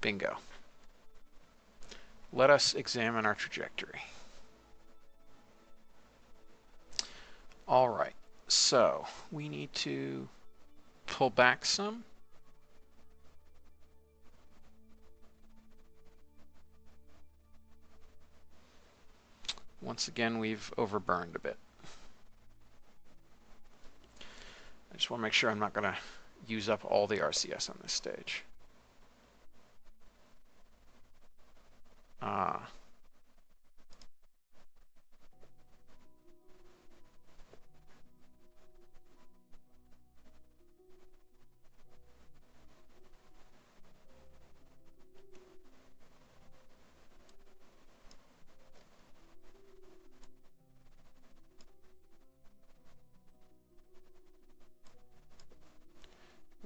Bingo. Let us examine our trajectory. All right, so we need to pull back some. Once again, we've overburned a bit. I just want to make sure I'm not going to use up all the RCS on this stage.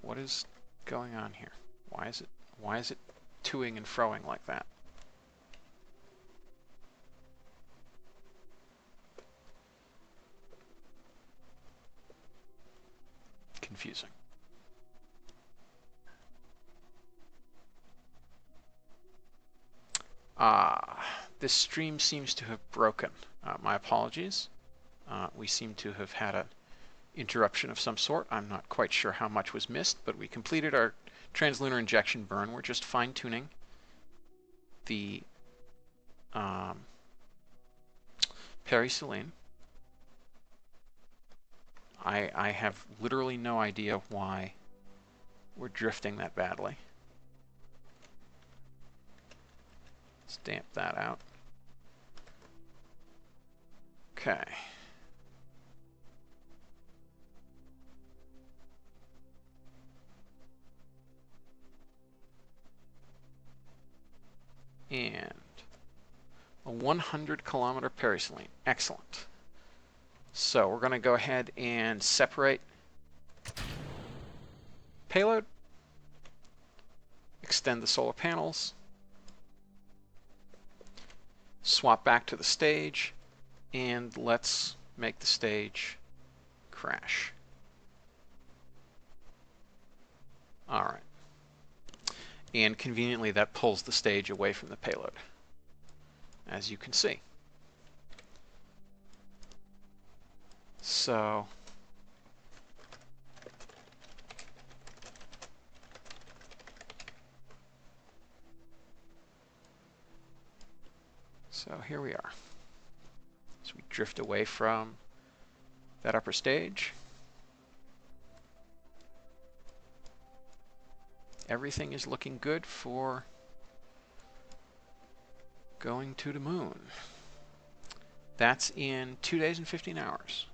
What is going on here? Why is it toing and froing like that? Confusing. This stream seems to have broken. My apologies. We seem to have had an interruption of some sort. I'm not quite sure how much was missed, but we completed our translunar injection burn. We're just fine-tuning the periselene. I have literally no idea why we're drifting that badly. Let's damp that out. Okay. And a 100-kilometer periselene. Excellent. So we're going to go ahead and separate payload, extend the solar panels, swap back to the stage, and let's make the stage crash. All right. And conveniently, that pulls the stage away from the payload, as you can see. So here we are. So we drift away from that upper stage. Everything is looking good for going to the moon. That's in 2 days and 15 hours.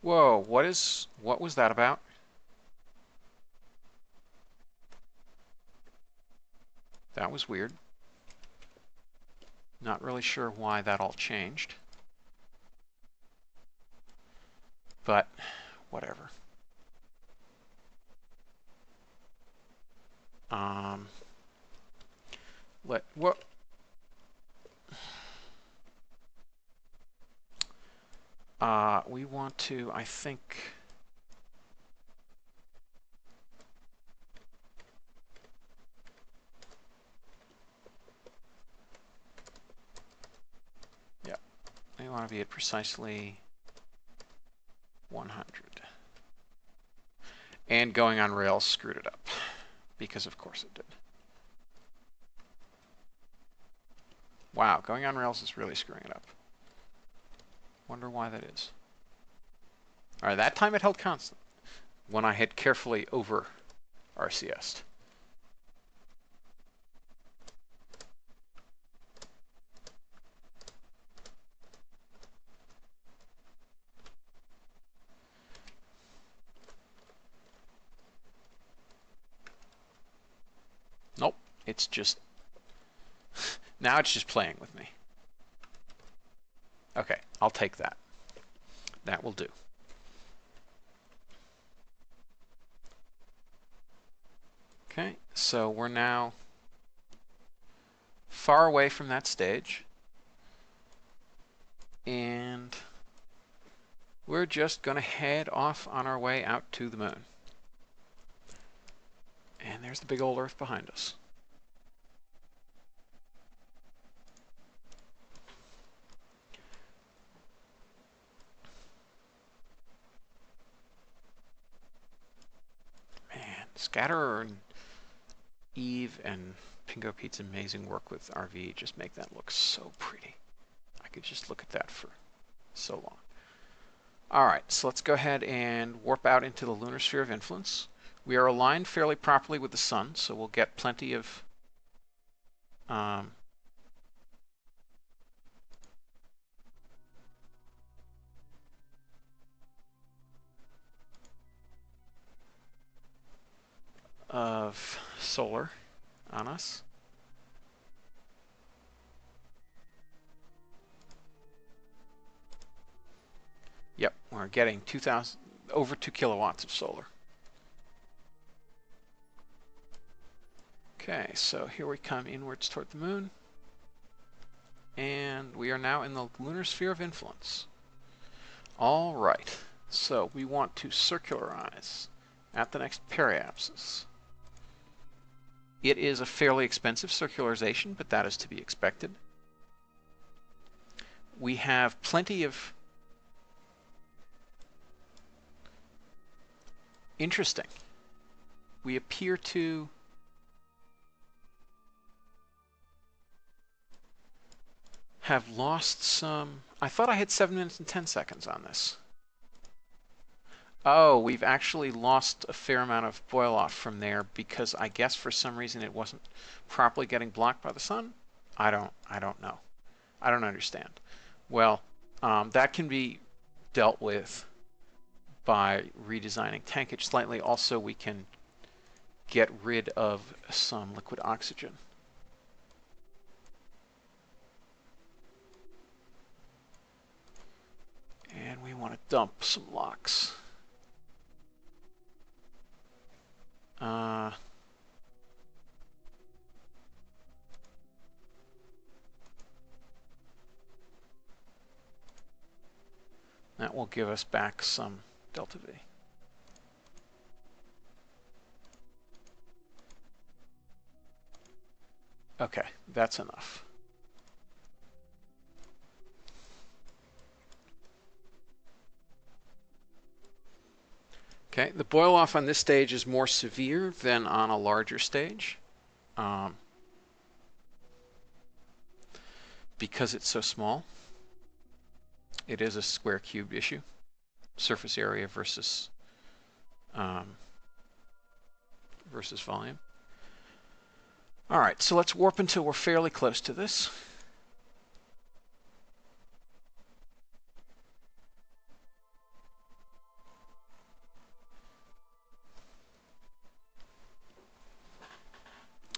Whoa, what was that about? That was weird. Not really sure why that all changed. But whatever. We want to, I think, yeah, we want to be at precisely 100. And going on rails screwed it up, because of course it did. Wow, going on rails is really screwing it up. Wonder why that is. All right, that time it held constant when I had carefully over RCS'd. Nope, it's just, now it's just playing with me. Okay, I'll take that. That will do. Okay, so we're now far away from that stage. And we're just going to head off on our way out to the moon. And there's the big old Earth behind us. Man, Scatterer and Eve and Pingo Pete's amazing work with RV just make that look so pretty. I could just look at that for so long. All right, so let's go ahead and warp out into the lunar sphere of influence. We are aligned fairly properly with the sun, so we'll get plenty of solar on us. Yep, we're getting over 2 kilowatts of solar. Okay, so here we come inwards toward the moon. And we are now in the lunar sphere of influence. All right, so we want to circularize at the next periapsis. It is a fairly expensive circularization, but that is to be expected. We have plenty of interesting. We appear to have lost some. I thought I had 7 minutes and 10 seconds on this. Oh, we've actually lost a fair amount of boil off from there because I guess for some reason it wasn't properly getting blocked by the sun. I don't know. I don't understand. Well, that can be dealt with by redesigning tankage slightly. Also, we can get rid of some liquid oxygen. And we want to dump some LOX. That will give us back some delta V. Okay, that's enough. Okay, the boil off on this stage is more severe than on a larger stage. Because it's so small, it is a square cubed issue. Surface area versus volume. All right, so let's warp until we're fairly close to this.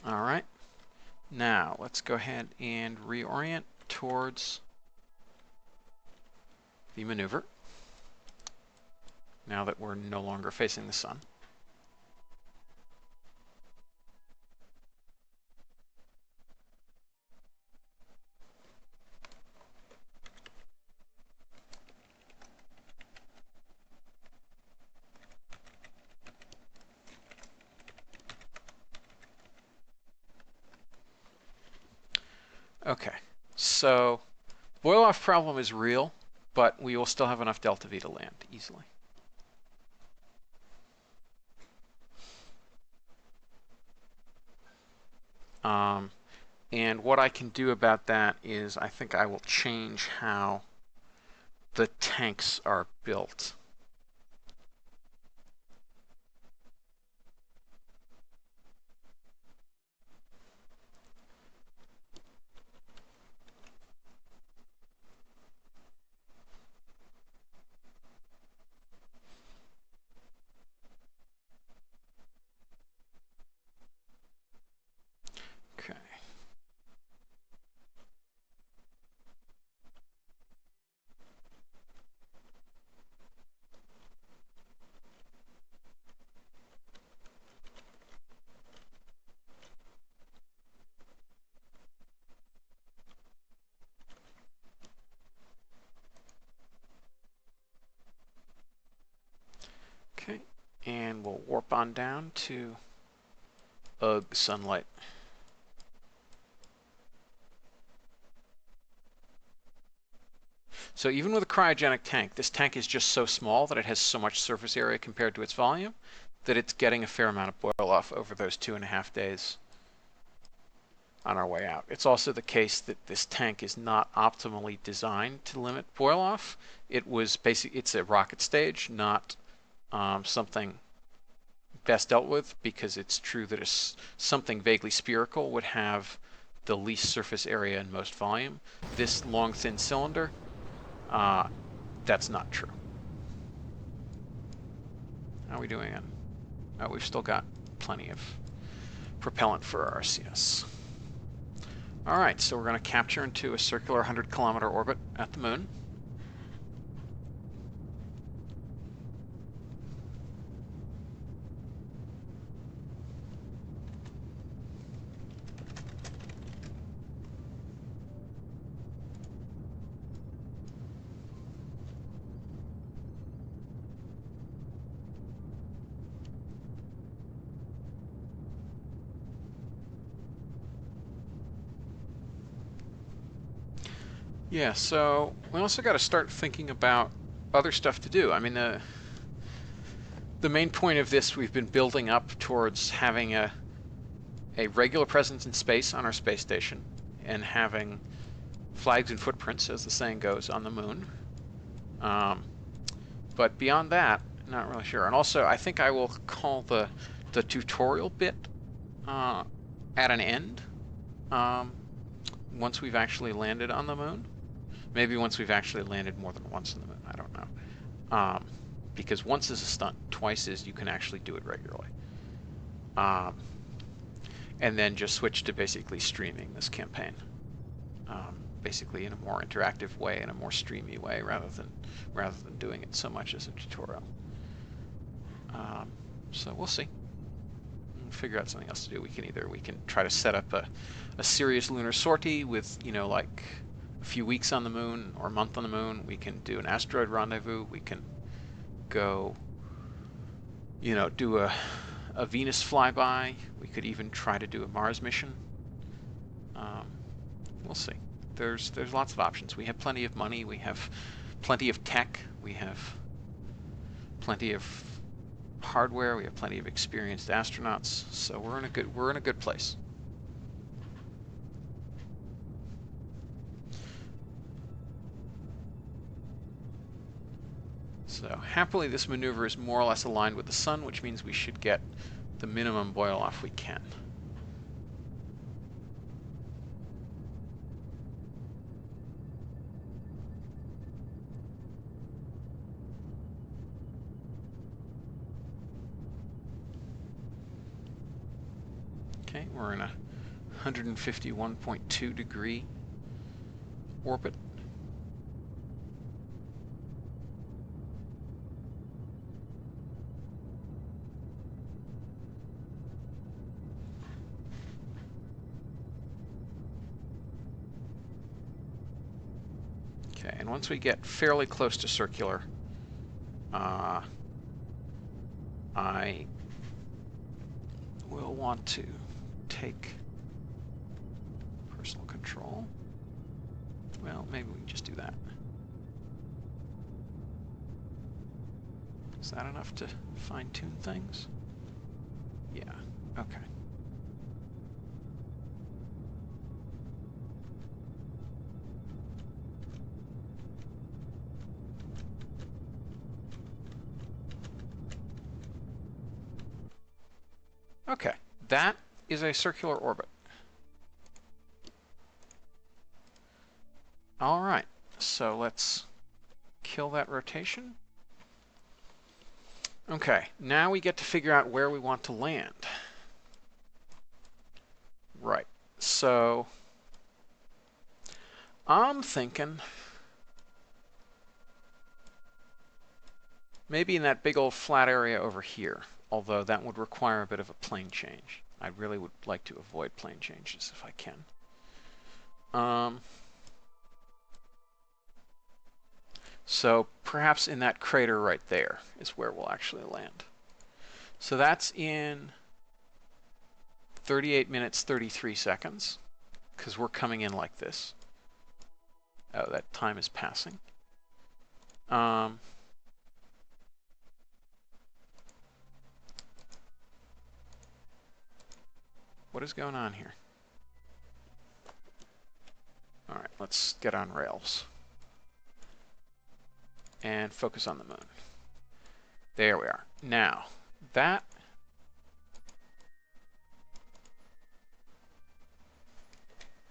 All right, now let's go ahead and reorient towards the maneuver, now that we're no longer facing the sun. Okay, so boil off problem is real, but we will still have enough delta V to land easily. And what I can do about that is I think I will change how the tanks are built. Okay. then we'll warp on down to ugh, sunlight. So even with a cryogenic tank, this tank is just so small that it has so much surface area compared to its volume that it's getting a fair amount of boil off over those 2.5 days on our way out. It's also the case that this tank is not optimally designed to limit boil off. It's a rocket stage, not something best dealt with, because it's true that something vaguely spherical would have the least surface area and most volume. This long, thin cylinder, that's not true. How are we doing on? Oh, we've still got plenty of propellant for our RCS. All right, so we're going to capture into a circular 100-kilometer orbit at the moon. Yeah, so we also got to start thinking about other stuff to do. I mean, the main point of this, we've been building up towards having a regular presence in space on our space station and having flags and footprints, as the saying goes, on the moon. But beyond that, not really sure. And also, I think I will call the tutorial bit at an end once we've actually landed on the moon. Maybe once we've actually landed more than once on the moon. I don't know. Because once is a stunt, twice is you can actually do it regularly. And then just switch to basically streaming this campaign. Basically in a more interactive way, in a more streamy way, rather than doing it so much as a tutorial. So we'll see. We'll figure out something else to do. We can try to set up a serious lunar sortie with, like a few weeks on the moon or a month on the moon. We can do an asteroid rendezvous. We can go, do a Venus flyby. We could even try to do a Mars mission. We'll see. There's lots of options. We have plenty of money. We have plenty of tech. We have plenty of hardware. We have plenty of experienced astronauts. So we're in a good place. So happily, this maneuver is more or less aligned with the sun, which means we should get the minimum boil off we can. Okay, we're in a 151.2 degree orbit. Okay, and once we get fairly close to circular, I will want to take personal control. Well, maybe we can just do that. Is that enough to fine-tune things? Yeah, okay. Okay, that is a circular orbit. All right, so let's kill that rotation. Okay, now we get to figure out where we want to land. Right, so I'm thinking maybe in that big old flat area over here, although that would require a bit of a plane change. I really would like to avoid plane changes if I can. So perhaps in that crater right there is where we'll actually land. So that's in 38 minutes, 33 seconds, because we're coming in like this. Oh, that time is passing. What is going on here? All right, let's get on rails and focus on the moon. There we are. Now, that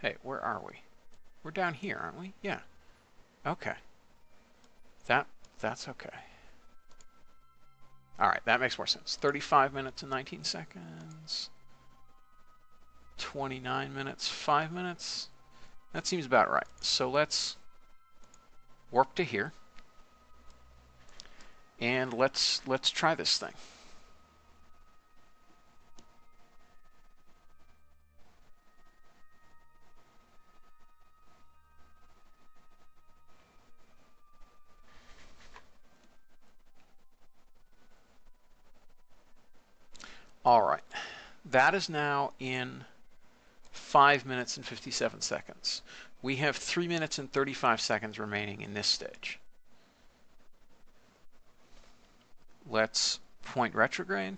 hey, where are we? We're down here, aren't we? Yeah. Okay. That's okay. All right, that makes more sense. 35 minutes and 19 seconds. 29 minutes, 5 minutes. That seems about right. So let's warp to here. And let's try this thing. All right. That is now in 5 minutes and 57 seconds. We have 3 minutes and 35 seconds remaining in this stage. Let's point retrograde.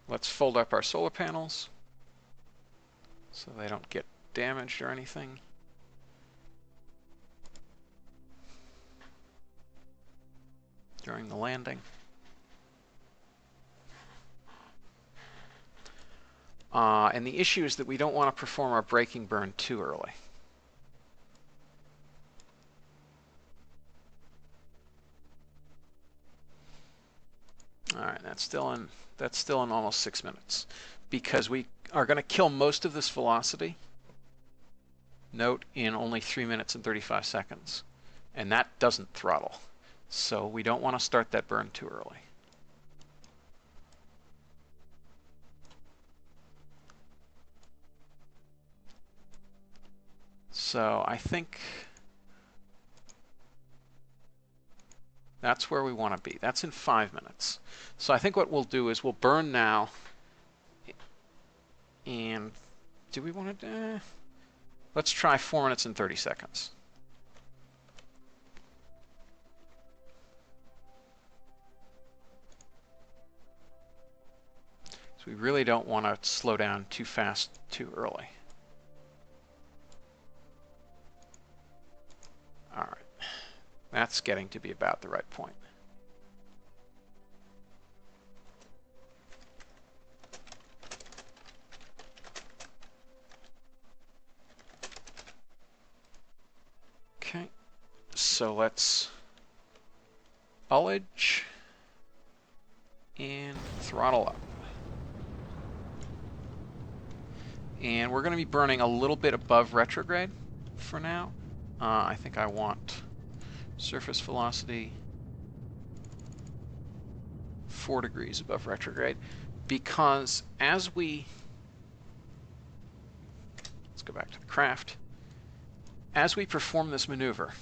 Let's fold up our solar panels so they don't get damaged or anything. During the landing. And the issue is that we don't want to perform our braking burn too early. All right, that's still in almost 6 minutes, because we are going to kill most of this velocity, note, in only 3 minutes and 35 seconds, and that doesn't throttle. So we don't want to start that burn too early. So I think that's where we want to be. That's in 5 minutes. So I think what we'll do is we'll burn now. And do we want to? Let's try 4 minutes and 30 seconds. So we really don't want to slow down too fast too early. All right. That's getting to be about the right point. Okay, so let's ullage and throttle up. And we're going to be burning a little bit above retrograde for now. I think I want surface velocity 4 degrees above retrograde, because as we, let's go back to the craft, as we perform this maneuver,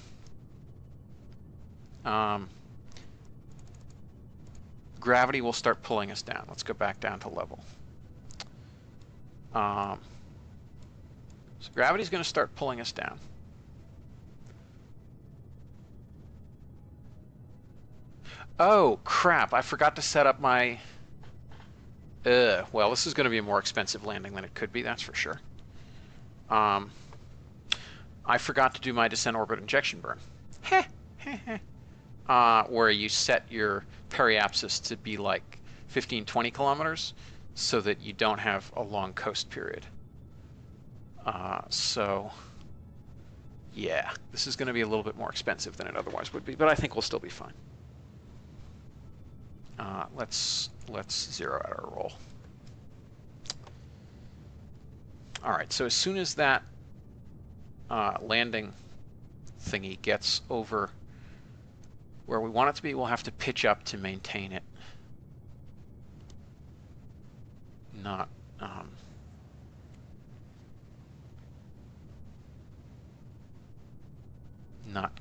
gravity will start pulling us down. Let's go back down to level. So gravity's going to start pulling us down. Oh, crap. I forgot to set up my... well, this is going to be a more expensive landing than it could be, that's for sure. I forgot to do my descent orbit injection burn. Where you set your periapsis to be like 15, 20 kilometers so that you don't have a long coast period. So, yeah, this is going to be a little bit more expensive than it otherwise would be, but I think we'll still be fine. Let's zero out our roll. All right, so as soon as that landing thingy gets over where we want it to be, we'll have to pitch up to maintain it. Not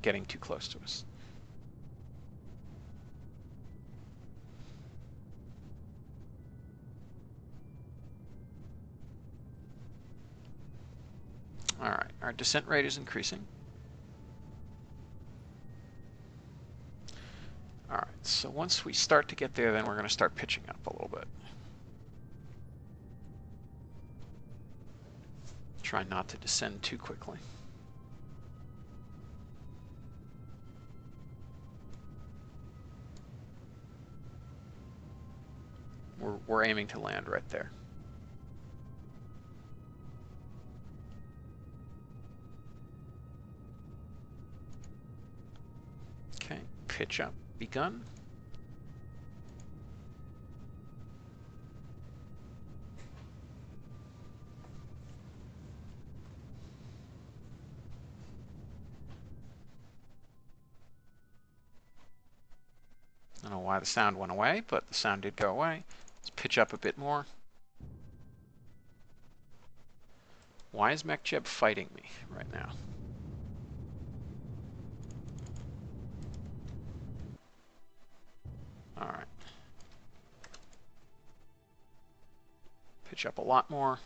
getting too close to us. Our descent rate is increasing. All right, so once we start to get there, then we're going to start pitching up a little bit. Try not to descend too quickly. We're aiming to land right there. Okay, pitch up begun. I don't know why the sound went away, but the sound did go away. Let's pitch up a bit more. Why is MechJeb fighting me right now? All right. Pitch up a lot more.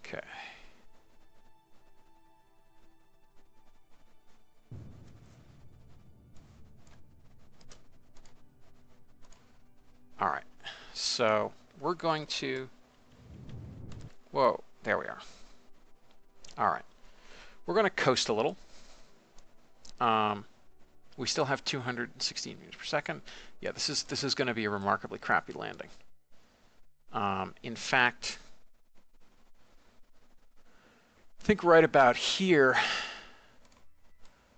Okay. All right. So we're going to, whoa, there we are. All right. We're going to coast a little. We still have 216 meters per second. Yeah, this is going to be a remarkably crappy landing. In fact, I think right about here,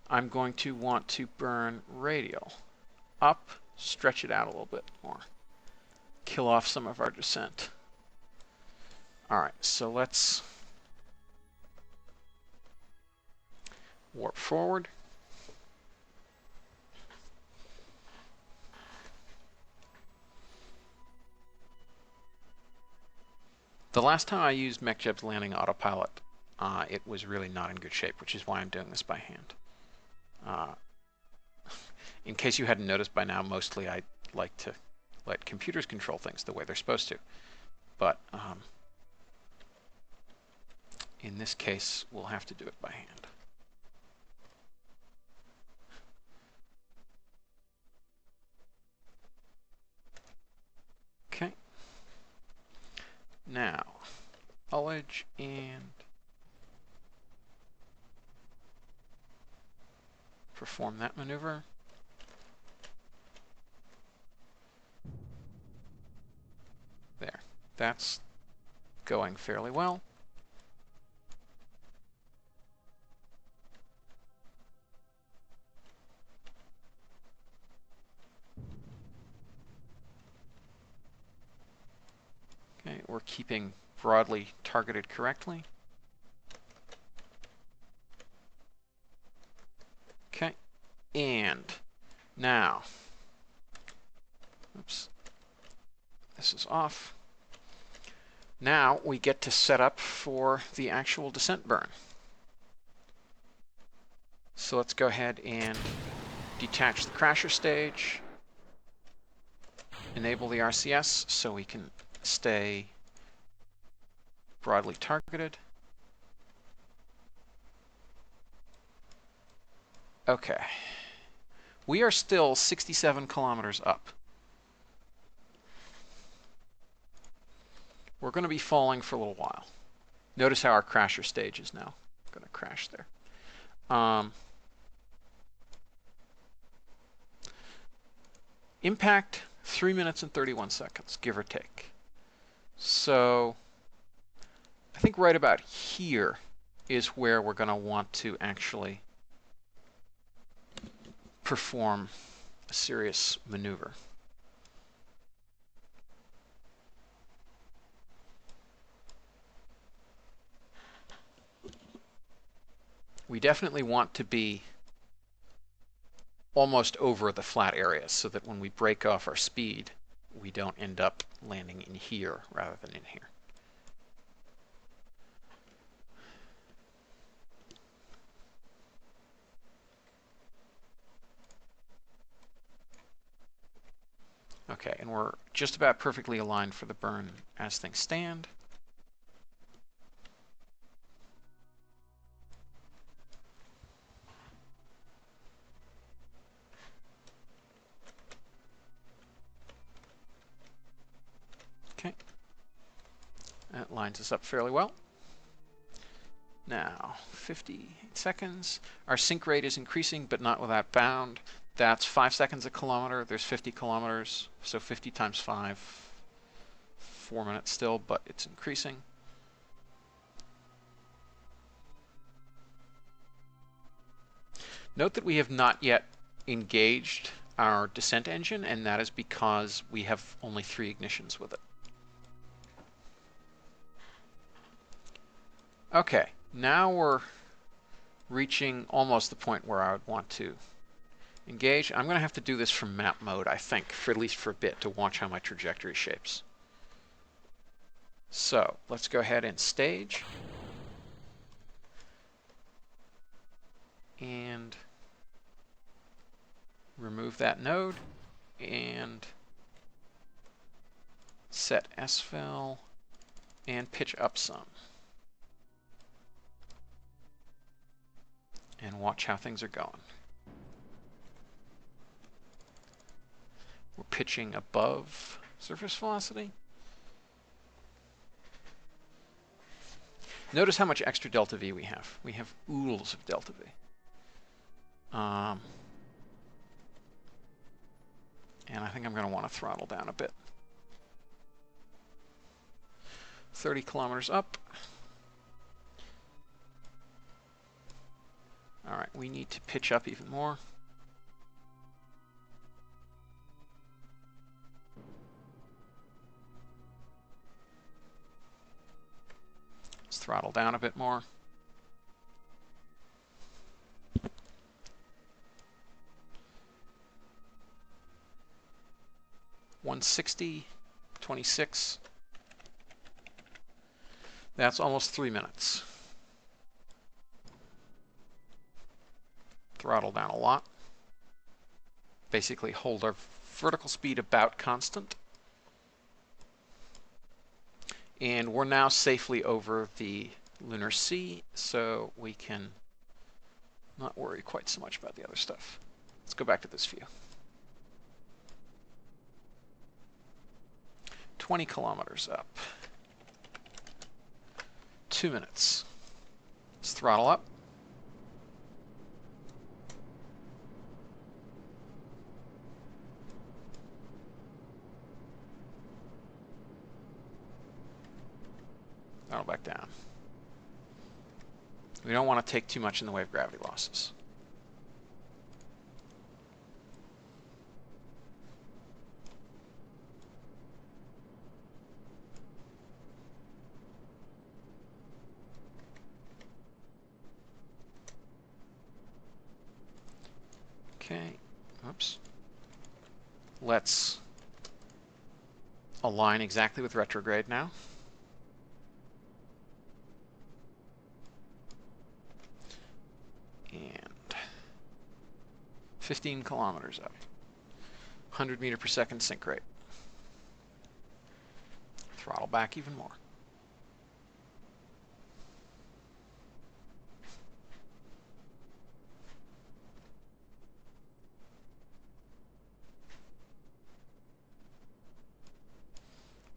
I'm going to want to burn radial up, stretch it out a little bit more, kill off some of our descent. All right, so let's warp forward. The last time I used MechJeb's landing autopilot, it was really not in good shape, which is why I'm doing this by hand. In case you hadn't noticed by now, mostly I like to let computers control things the way they're supposed to. But in this case, we'll have to do it by hand. Okay. Now, ullage and perform that maneuver. There. That's going fairly well. Okay, we're keeping broadly targeted correctly. Okay, and now, oops, this is off. Now we get to set up for the actual descent burn. So let's go ahead and detach the crasher stage, enable the RCS so we can stay broadly targeted. Okay. We are still 67 kilometers up. We're going to be falling for a little while. Notice how our crasher stage is now going to crash there. Impact, 3 minutes and 31 seconds, give or take. So I think right about here is where we're going to want to actually perform a serious maneuver. We definitely want to be almost over the flat area so that when we break off our speed, we don't end up landing in here rather than in here. Okay, and we're just about perfectly aligned for the burn as things stand. Okay, that lines us up fairly well. Now, 50 seconds. Our sync rate is increasing, but not without bound. That's 5 seconds a kilometer. There's 50 kilometers, so 50 times 5, 4 minutes still, but it's increasing. Note that we have not yet engaged our descent engine, and that is because we have only 3 ignitions with it. Okay, now we're reaching almost the point where I would want to engage. I'm going to have to do this from map mode, I think, for at least for a bit, to watch how my trajectory shapes. So let's go ahead and stage. And remove that node and set SFIL and pitch up some. And watch how things are going. We're pitching above surface velocity. Notice how much extra delta V we have. We have oodles of delta V. And I think I'm going to want to throttle down a bit. 30 kilometers up. All right, we need to pitch up even more. Let's throttle down a bit more. $160, 26. That's almost 3 minutes. Throttle down a lot. Basically hold our vertical speed about constant. And we're now safely over the lunar sea, so we can not worry quite so much about the other stuff. Let's go back to this view. 20 kilometers up. 2 minutes. Let's throttle up. Throttle back down. We don't want to take too much in the way of gravity losses. Okay, oops. Let's align exactly with retrograde now. And 15 kilometers up. 100 meter per second sync rate. Throttle back even more.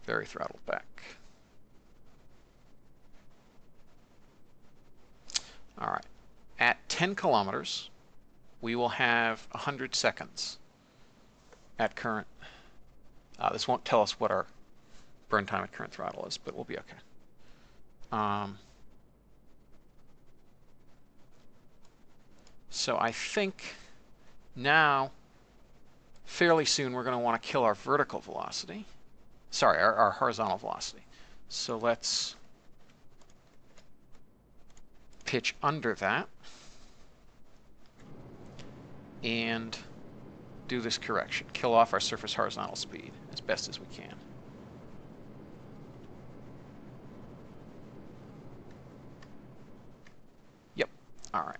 Very throttled back. All right. At 10 kilometers, we will have 100 seconds at current. This won't tell us what our burn time at current throttle is, but we'll be okay. So I think now, fairly soon, we're going to want to kill our vertical velocity. Sorry, our horizontal velocity. So let's pitch under that and do this correction. Kill off our surface horizontal speed as best as we can. Yep. All right.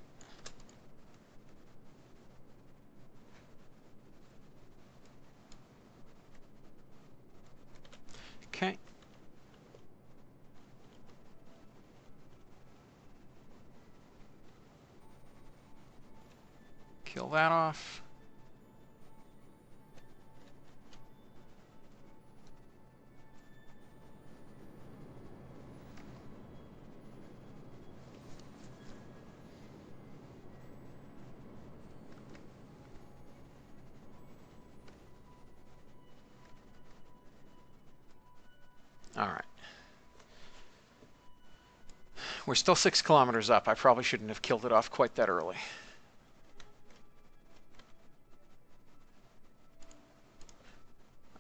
Kill that off. All right. We're still 6 kilometers up. I probably shouldn't have killed it off quite that early.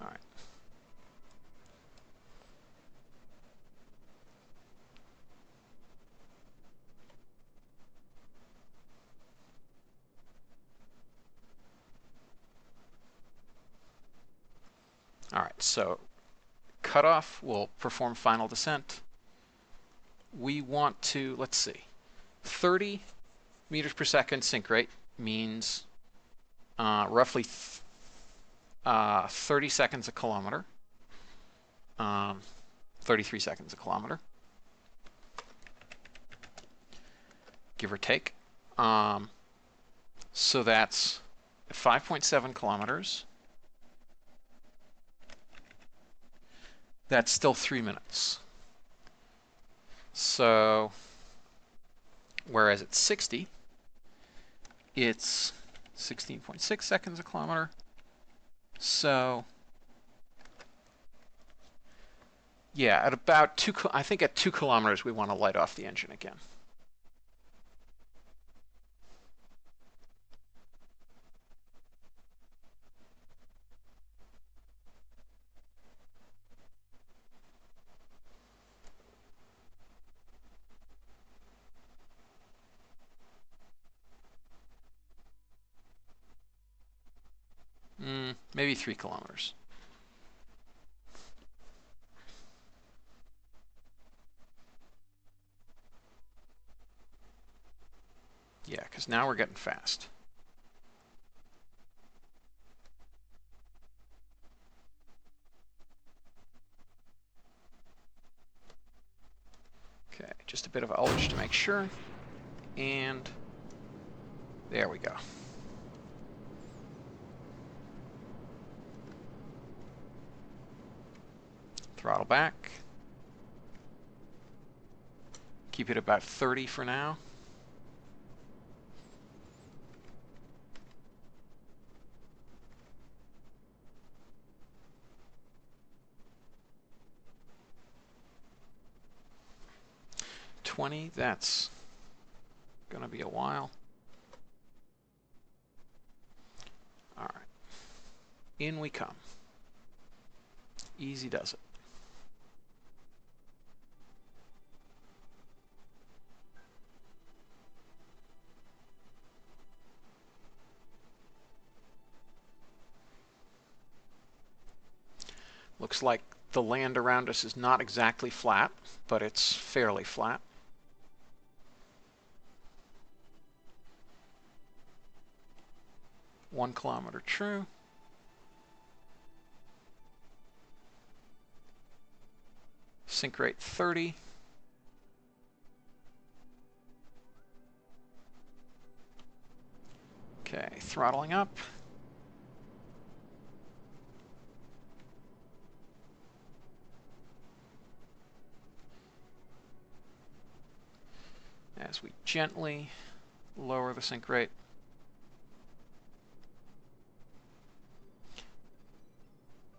All right. All right, so cutoff will perform final descent. We want to, let's see, 30 meters per second sink rate means roughly 30 seconds a kilometer, 33 seconds a kilometer, give or take. So that's 5.7 kilometers. That's still 3 minutes. So, whereas at 60, it's 16.6 seconds a kilometer. So, yeah, at about I think at 2 kilometers, we want to light off the engine again. Maybe 3 kilometers. Yeah, because now we're getting fast. Okay, just a bit of ullage to make sure. And there we go. Throttle back. Keep it about 30 for now. That's gonna be a while. All right, in we come. Easy does it. Looks like the land around us is not exactly flat, but it's fairly flat. One kilometer true. Sink rate 30. Okay, throttling up. As we gently lower the sink rate.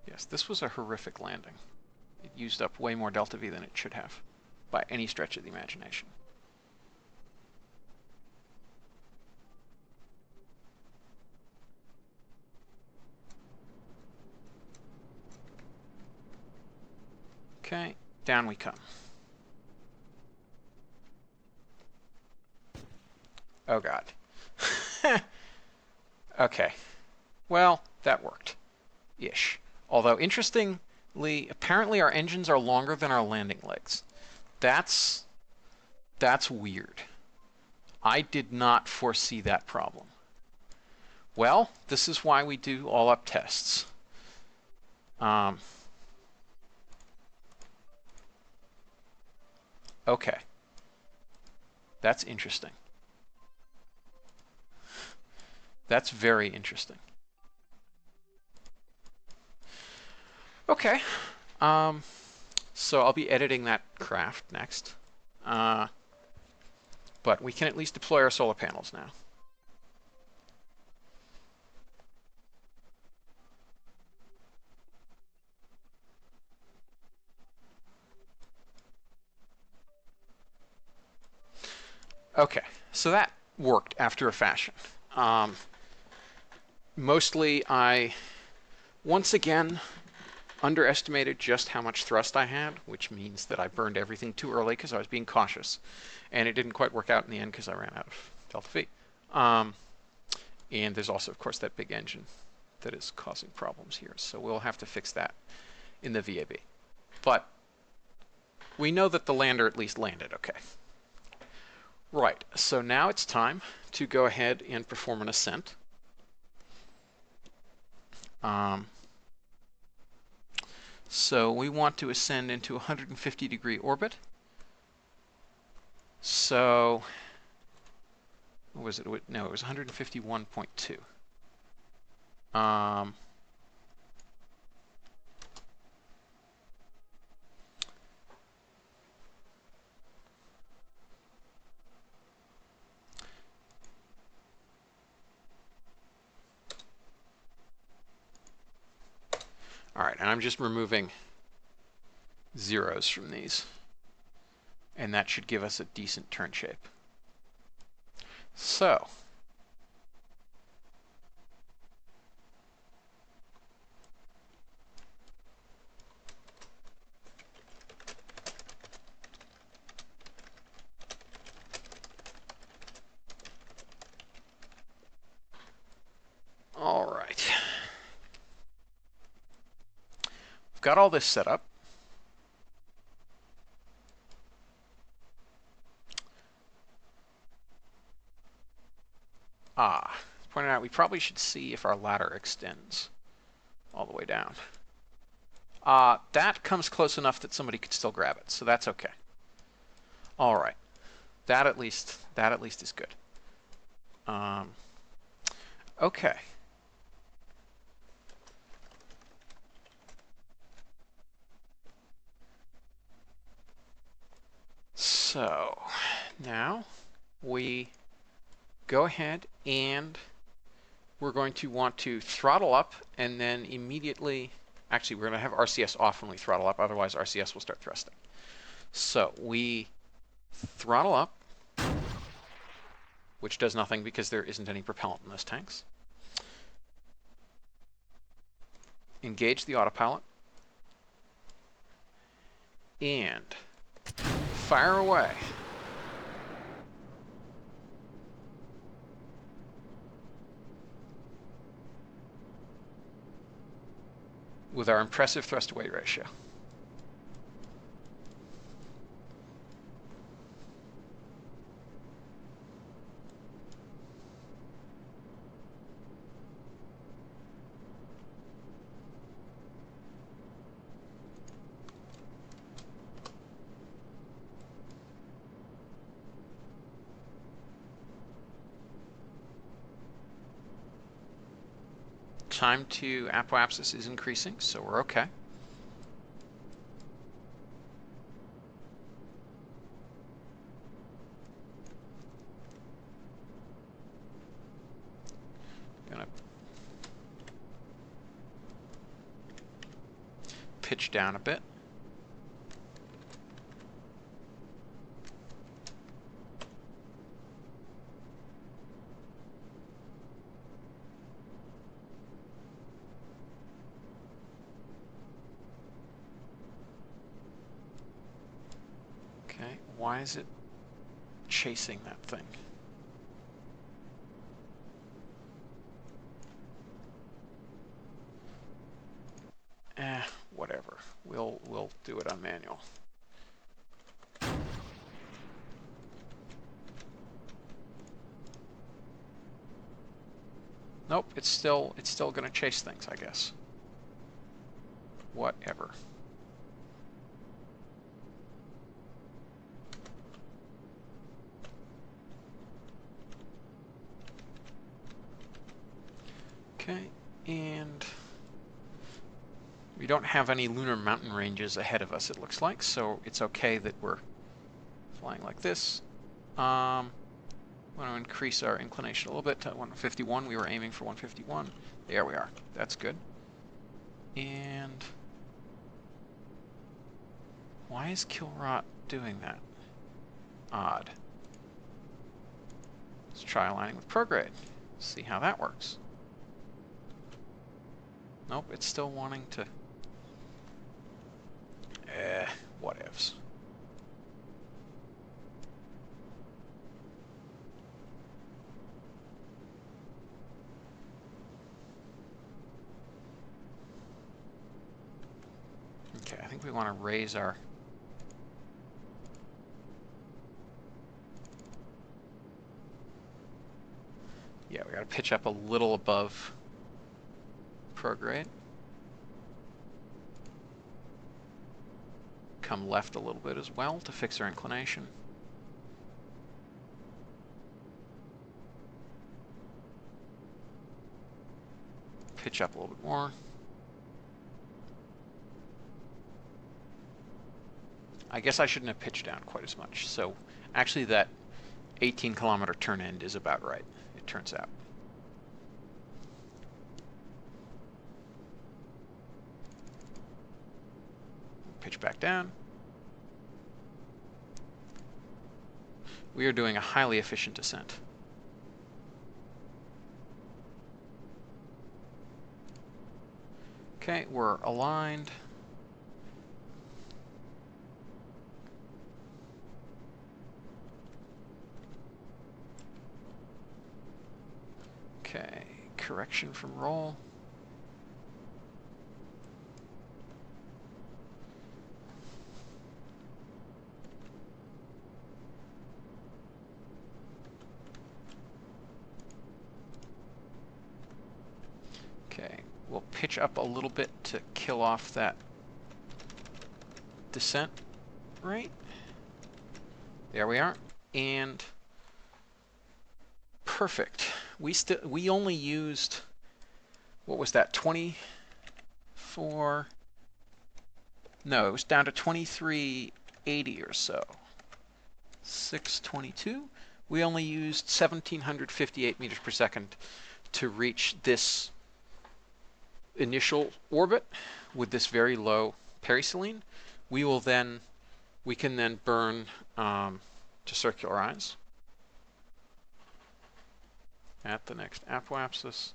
Yes, this was a horrific landing. It used up way more delta V than it should have, by any stretch of the imagination. Okay, down we come. Oh God. Okay. Well, that worked. Ish. Although, interestingly, apparently our engines are longer than our landing legs. That's weird. I did not foresee that problem. Well, this is why we do all-up tests. Okay. That's interesting. That's very interesting. Okay. So I'll be editing that craft next. But we can at least deploy our solar panels now. Okay, so that worked after a fashion. Mostly I, once again, underestimated just how much thrust I had, which means that I burned everything too early because I was being cautious. And it didn't quite work out in the end because I ran out of delta V. And there's also, of course, that big engine that is causing problems here. So we'll have to fix that in the VAB. But we know that the lander at least landed okay. Right, so now it's time to go ahead and perform an ascent. So we want to ascend into a 150-degree orbit. So, what was it? No, it was 151.2. All right, and I'm just removing zeros from these. And that should give us a decent turn shape. So, all right. We've got all this set up. Pointed out we probably should see if our ladder extends all the way down. That comes close enough that somebody could still grab it, so that's okay. All right, that at least is good. Okay. So now we go ahead and we're going to want to throttle up and then immediately, actually we're going to have RCS off when we throttle up, otherwise RCS will start thrusting. So we throttle up, which does nothing because there isn't any propellant in those tanks. Engage the autopilot and fire away. With our impressive thrust-to-weight ratio. Time to apoapsis is increasing, so we're okay. Gonna pitch down a bit. Okay, why is it chasing that thing? Whatever. We'll do it on manual. Nope, it's still gonna chase things, I guess. Whatever. Okay, and we don't have any lunar mountain ranges ahead of us, it looks like, so it's okay that we're flying like this. Want to increase our inclination a little bit to 151. We were aiming for 151. There we are. That's good. And why is Kilrot doing that? Odd. Let's try aligning with prograde. See how that works. Nope, it's still wanting to... whatevs. Okay, I think we want to raise our... Yeah, we got to pitch up a little above prograde. Come left a little bit as well to fix our inclination. Pitch up a little bit more. I guess I shouldn't have pitched down quite as much. So actually that 18-kilometer turn end is about right, it turns out. Pitch back down. We are doing a highly efficient descent. Okay, we're aligned. Okay, correction from roll. Okay, we'll pitch up a little bit to kill off that descent rate. There we are. And perfect. We only used, what was that, 24? No, it was down to 2380 or so. 622. We only used 1758 meters per second to reach this initial orbit with this very low periselene. We can then burn to circularize at the next apoapsis.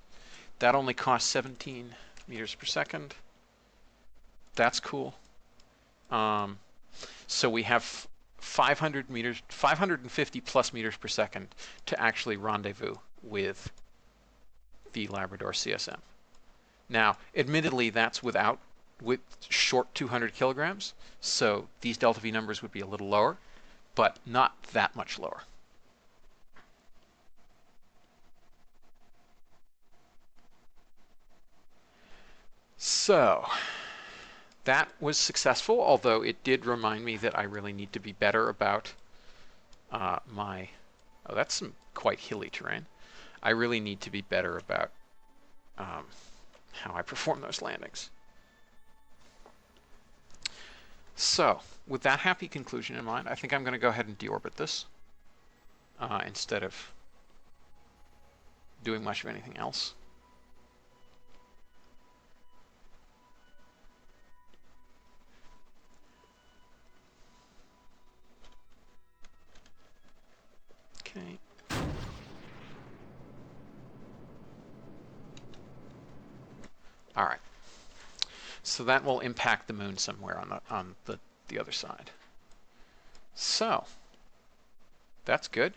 That only costs 17 meters per second. That's cool. So we have 550 plus meters per second to actually rendezvous with the Labrador CSM. Now, admittedly, that's with short 200 kilograms, so these delta V numbers would be a little lower, but not that much lower. So that was successful, although it did remind me that I really need to be better about oh, that's some quite hilly terrain. I really need to be better about how I perform those landings. So with that happy conclusion in mind, I think I'm going to go ahead and deorbit this instead of doing much of anything else. Okay. All right. So that will impact the moon somewhere on the other side. So that's good.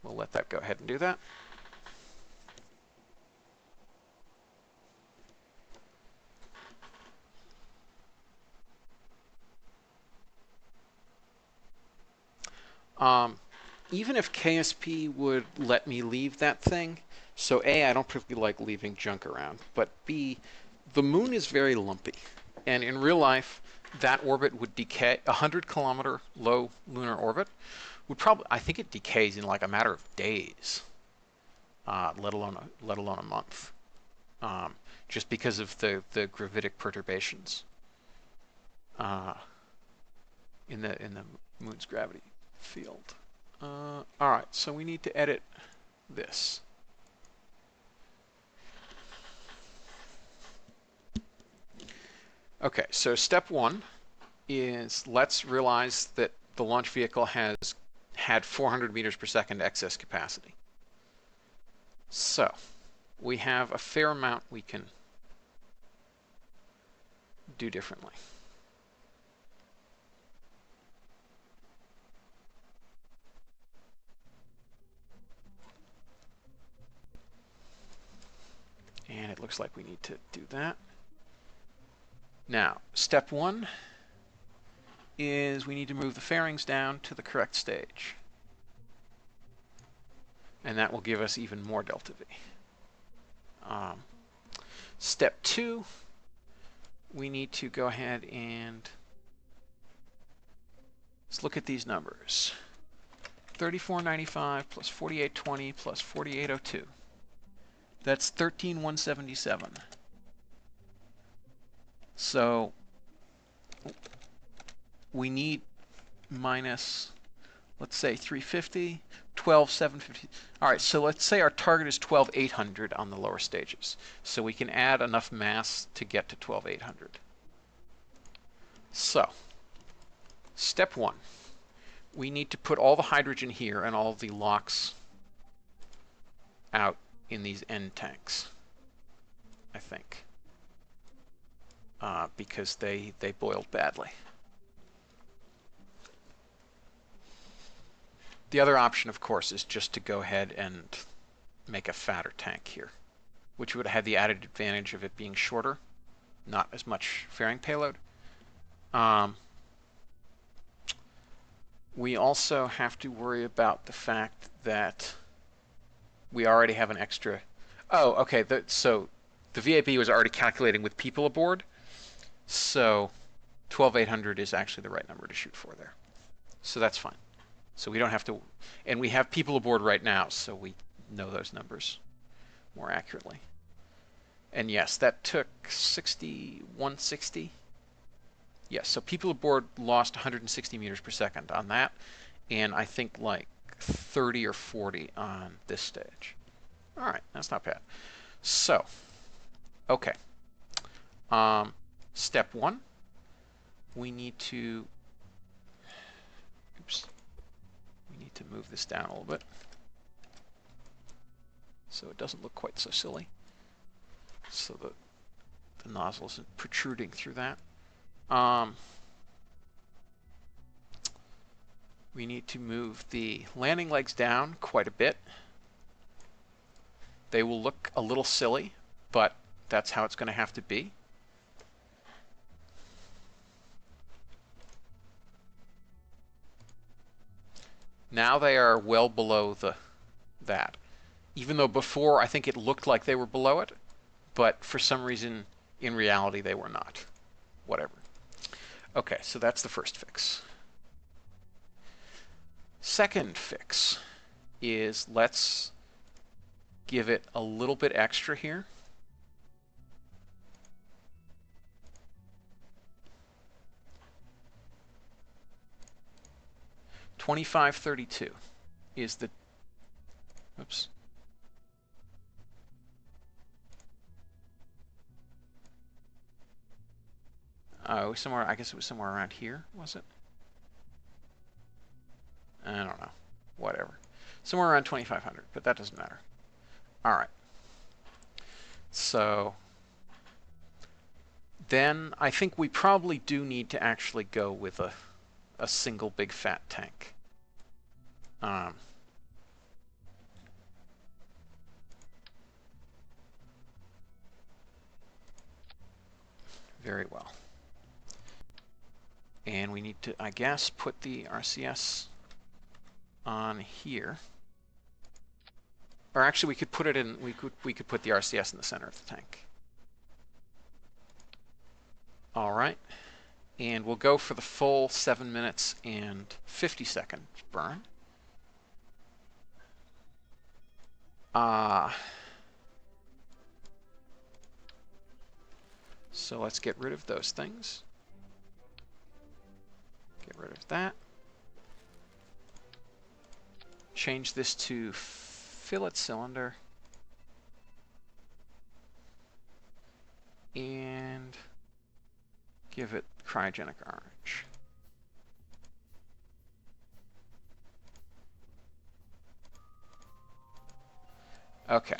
We'll let that go ahead and do that. Even if KSP would let me leave that thing, so A, I don't particularly like leaving junk around, but B, the moon is very lumpy. And in real life, that orbit would decay. 100-kilometer low lunar orbit would probably, I think it decays in like a matter of days. let alone a month, just because of the gravitic perturbations in the moon's gravity field. All right, so we need to edit this. Okay, so step one is let's realize that the launch vehicle has had 400 meters per second excess capacity. So we have a fair amount we can do differently. And it looks like we need to do that. Now, step one is we need to move the fairings down to the correct stage. And that will give us even more delta V. Step two, we need to go ahead and let's look at these numbers. 3495 plus 4820 plus 4802. That's 13,177. So we need minus, let's say 350, 12,750. All right, so let's say our target is 12,800 on the lower stages. So we can add enough mass to get to 12,800. So step one, we need to put all the hydrogen here and all the LOX out in these end tanks, I think, because they boiled badly. The other option, of course, is just to go ahead and make a fatter tank here, which would have the added advantage of it being shorter, not as much fairing payload. We also have to worry about the fact that we already have an extra. Oh, okay. So the VAB was already calculating with people aboard, so 12,800 is actually the right number to shoot for there. So that's fine. So we don't have to, and we have people aboard right now, so we know those numbers more accurately. And yes, that took 160. Yes, so people aboard lost 160 meters per second on that, and I think like 30 or 40 on this stage. All right, that's not bad. So, okay. Step one, we need to, we need to move this down a little bit so it doesn't look quite so silly. So the nozzle isn't protruding through that. We need to move the landing legs down quite a bit. They will look a little silly, but that's how it's going to have to be. Now they are well below that. Even though before I think it looked like they were below it, but for some reason in reality they were not. Whatever. Okay, so that's the first fix. Second fix is let's give it a little bit extra here. $25.32 is the, oops. Oh, somewhere, I guess it was somewhere around here, was it? I don't know. Whatever. Somewhere around 2,500, but that doesn't matter. All right. So then I think we probably do need to actually go with a single big fat tank. Very well. And we need to, I guess, put the RCS on here. Or actually, we could put it in. We could put the RCS in the center of the tank. All right, and we'll go for the full 7 minutes and 50 seconds burn. So let's get rid of those things. Get rid of that. Change this to fillet cylinder. And give it cryogenic orange. Okay.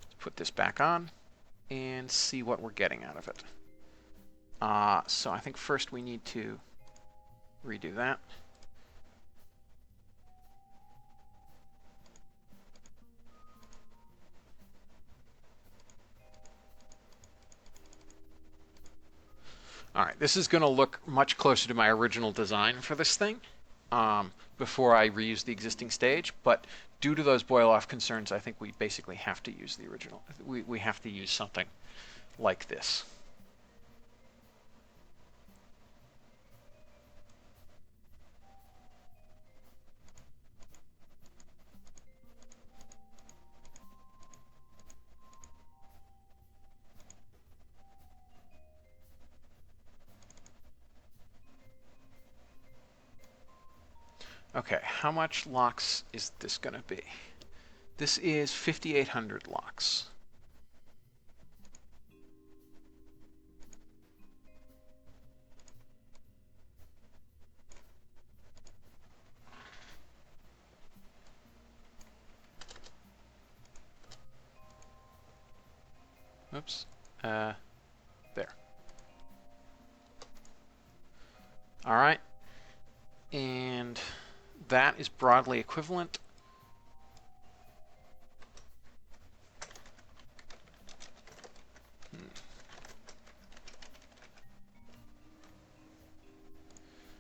Let's put this back on and see what we're getting out of it. So I think first we need to redo that. All right, this is going to look much closer to my original design for this thing before I reuse the existing stage, but due to those boil-off concerns, I think we basically have to use the original. We have to use something like this. Okay, how much LOX is this going to be? This is 5,800 LOX. Oops. There. All right. And that is broadly equivalent.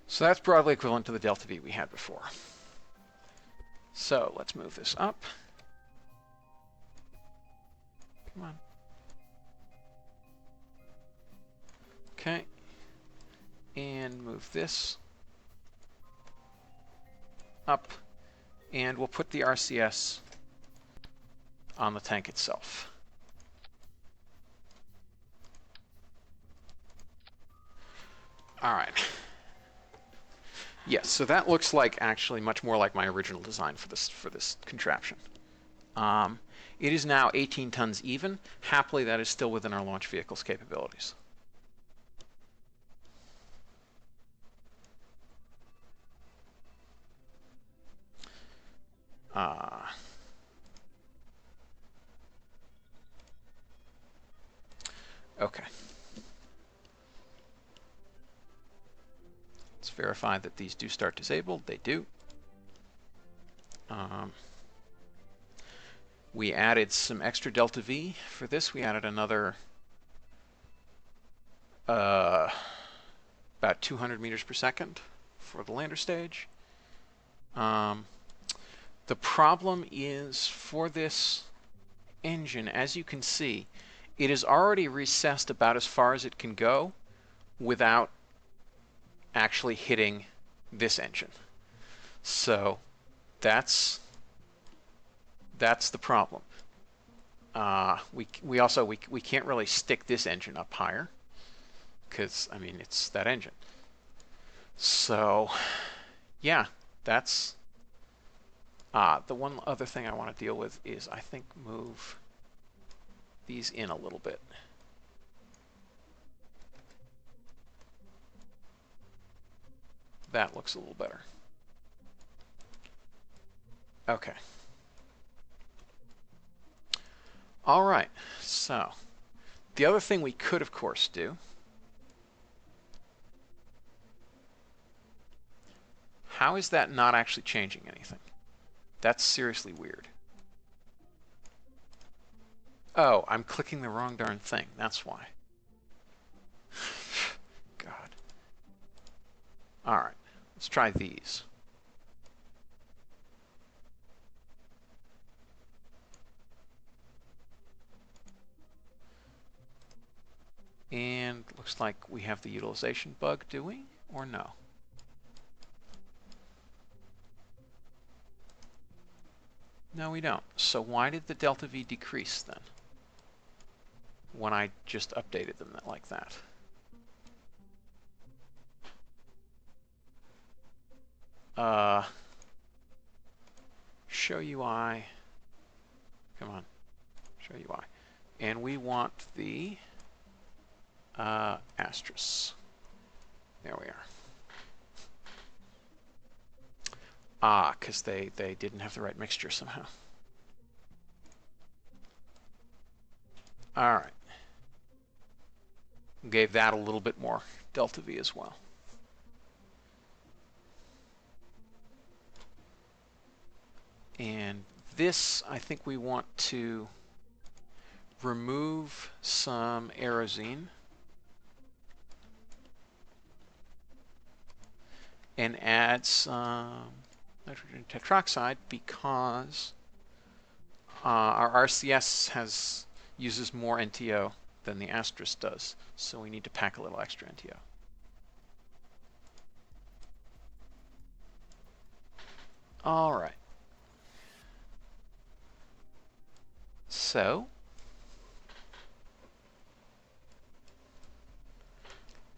So that's broadly equivalent to the delta V we had before. So let's move this up. Come on. Okay. And move this up. And we'll put the RCS on the tank itself. All right. Yes, so that looks like actually much more like my original design for this contraption. It is now 18 tons even. Happily, that is still within our launch vehicle's capabilities. Okay. Let's verify that these do start disabled. They do. We added some extra delta V for this. We added another about 200 meters per second for the lander stage. The problem is for this engine, as you can see, it is already recessed about as far as it can go without actually hitting this engine. So that's the problem. We also can't really stick this engine up higher because I mean it's that engine. So yeah, that's the one other thing I want to deal with is I think move these in a little bit. That looks a little better. Okay. All right, so the other thing we could, of course, do, how is that not actually changing anything? That's seriously weird. Oh, I'm clicking the wrong darn thing. That's why. God. All right, let's try these. And looks like we have the utilization bug, do we? Or no? No, we don't. So why did the delta V decrease then when I just updated them like that? Show UI. Come on. Show UI. And we want the asterisk. There we are. Because they didn't have the right mixture somehow. All right. Gave that a little bit more delta V as well. And this, I think we want to remove some aerosine and add some nitrogen tetroxide because our RCS uses more NTO than the asterisk does, so we need to pack a little extra NTO. All right. So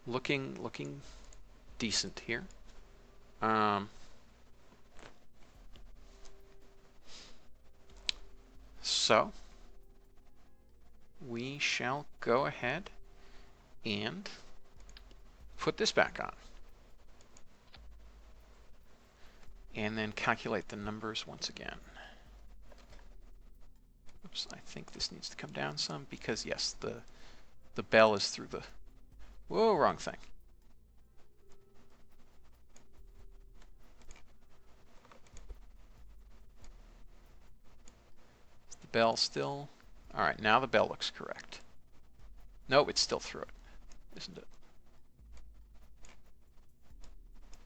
looking decent here. So we shall go ahead and put this back on. And then calculate the numbers once again. Oops, I think this needs to come down some because, yes, the bell is through the... Whoa, wrong thing. Is the bell still... All right, now the bell looks correct. Nope, it's still through it, isn't it?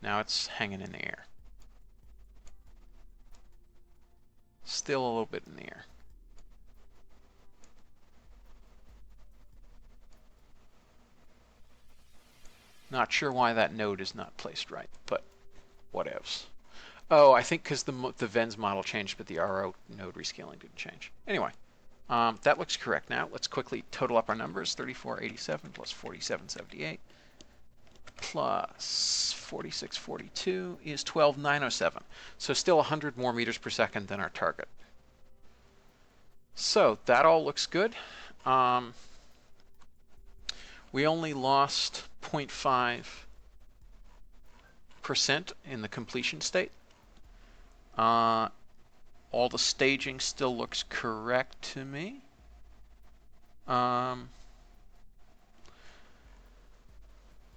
Now it's hanging in the air. Still a little bit in the air. Not sure why that node is not placed right, but whatevs. Oh, I think because the VENS model changed, but the RO node rescaling didn't change. Anyway, that looks correct now. Let's quickly total up our numbers. 3487 plus 4778 plus 4642 is 12907. So still 100 more meters per second than our target. So that all looks good. We only lost 0.5% in the completion state. All the staging still looks correct to me.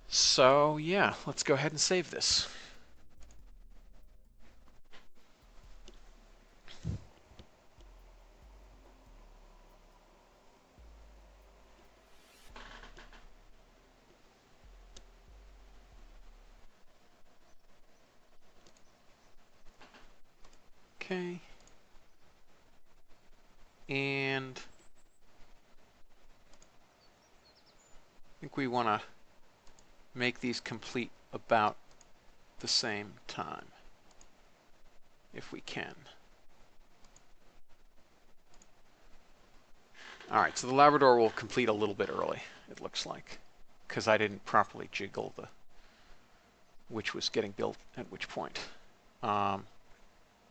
So yeah, let's go ahead and save this. Okay. And I think we want to make these complete about the same time, if we can. All right, so the Labrador will complete a little bit early, it looks like, because I didn't properly jiggle which was getting built at which point.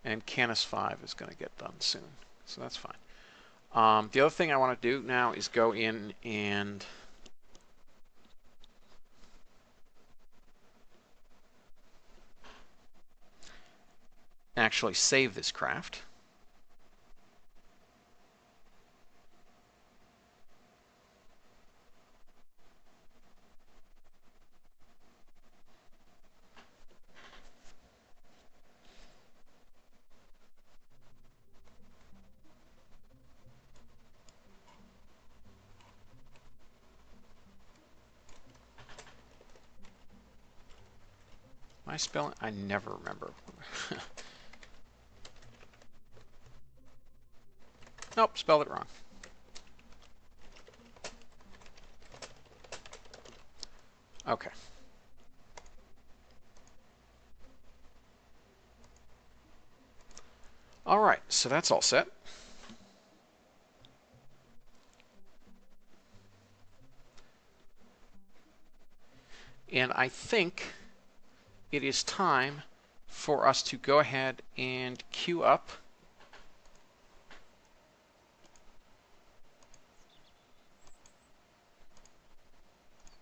And Canis 5 is going to get done soon, so that's fine. The other thing I want to do now is go in and actually save this craft. My spelling, I never remember. Nope, spelled it wrong. Okay. All right, so that's all set. And I think it is time for us to go ahead and queue up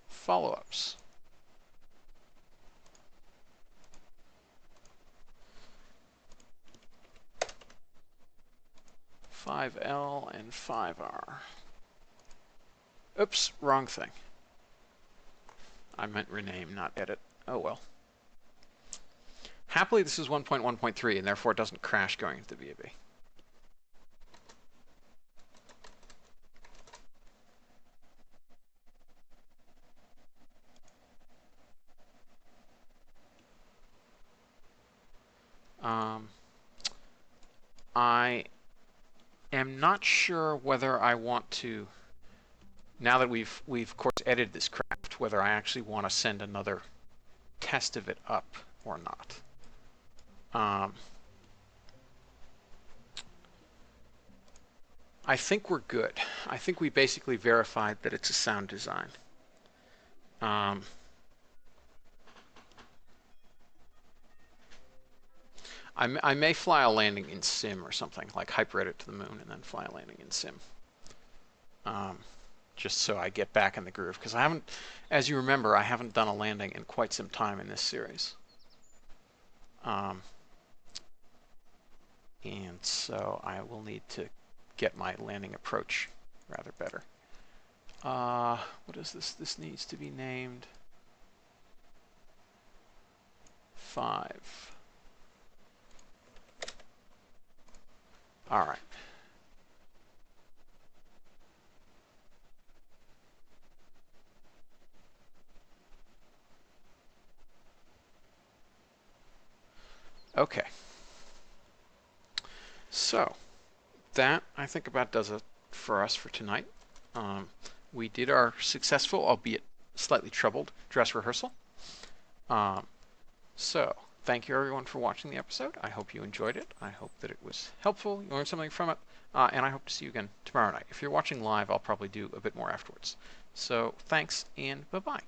follow-ups. (5L) and (5R). Oops, wrong thing. I meant rename, not edit. Oh well. Happily, this is 1.1.3, and therefore it doesn't crash going into the VAB. I am not sure whether I want to, now that we've of course edited this craft, whether I actually want to send another test of it up or not. I think we're good. I think we basically verified that it's a sound design. I may fly a landing in sim or something, like hyper-edit to the moon and then fly a landing in sim. Just so I get back in the groove, because I haven't, as you remember, I haven't done a landing in quite some time in this series. And so I will need to get my landing approach rather better. What is this? This needs to be named 5. All right. Okay. So that, I think, about does it for us for tonight. We did our successful, albeit slightly troubled, dress rehearsal. So thank you everyone for watching the episode. I hope you enjoyed it. I hope that it was helpful. You learned something from it. And I hope to see you again tomorrow night. If you're watching live, I'll probably do a bit more afterwards. So thanks, and bye-bye.